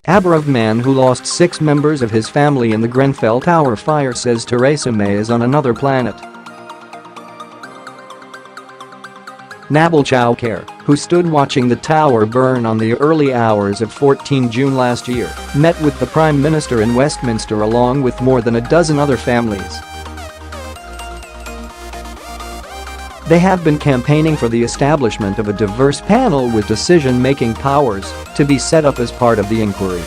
Abereaved man who lost 6 members of his family in the Grenfell Tower fire says Theresa May is on another planet. Nabil Choucair, who stood watching the tower burn on the early hours of 14 June last year, met with the Prime Minister in Westminster along with more than a dozen other families. They have been campaigning for the establishment of a diverse panel with decision-making powers to be set up as part of the inquiry.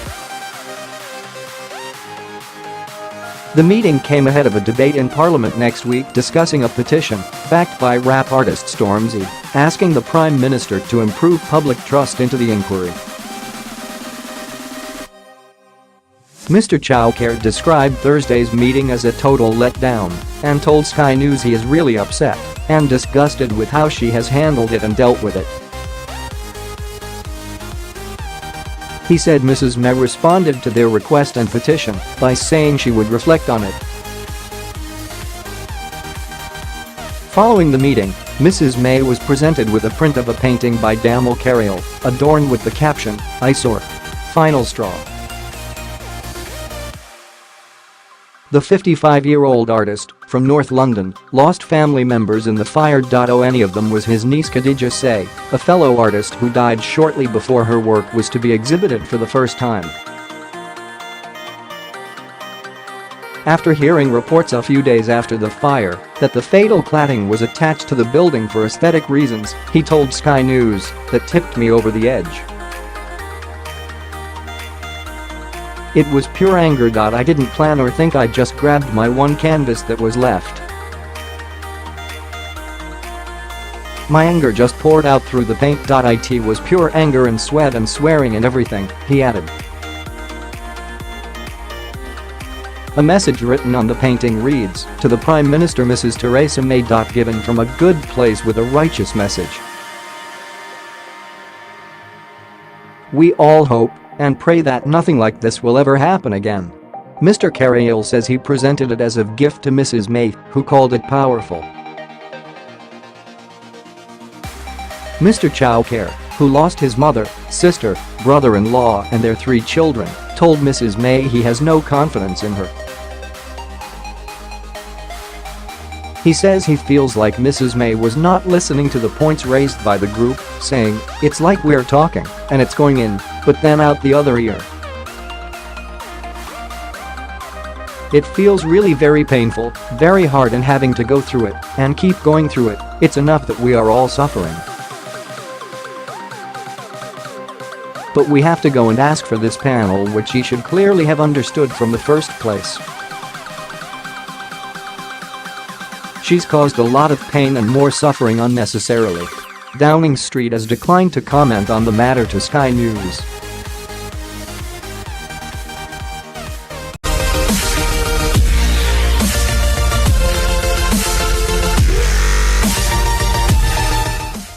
The meeting came ahead of a debate in Parliament next week discussing a petition, backed by rap artist Stormzy, asking the Prime Minister to improve public trust into the inquiry. Mr. Choucair described Thursday's meeting as a total letdown and told Sky News he is really upset and disgusted with how she has handled it and dealt with it. He said Mrs. May responded to their request and petition by saying she would reflect on it. Following the meeting, Mrs. May was presented with a print of a painting by Damel Carayol, adorned with the caption, "Eyesore. Final straw." The 55-year-old artist, from North London, lost family members in the fire.O. Any of them was his niece Khadija Saye, a fellow artist who died shortly before her work was to be exhibited for the first time. After hearing reports a few days after the fire that the fatal cladding was attached to the building for aesthetic reasons, he told Sky News, "That tipped me over the edge. It was pure anger. I didn't plan or think, I just grabbed my one canvas that was left. My anger just poured out through the paint.it was pure anger and sweat and swearing and everything," he added. A message written on the painting reads, "To the Prime Minister Mrs. Theresa May.Given from a good place with a righteous message. We all hope and pray that nothing like this will ever happen again." Mr. Carayol says he presented it as a gift to Mrs. May, who called it powerful. Mr. Choucair, who lost his mother, sister, brother-in-law and their 3 children, told Mrs. May he has no confidence in her. He says he feels like Mrs. May was not listening to the points raised by the group, saying, "It's like we're talking, and it's going in, but then out the other ear. It feels really very painful, very hard, and having to go through it and keep going through it. It's enough that we are all suffering. But we have to go and ask for this panel, which he should clearly have understood from the first place. She's caused a lot of pain and more suffering unnecessarily." Downing Street has declined to comment on the matter to Sky News.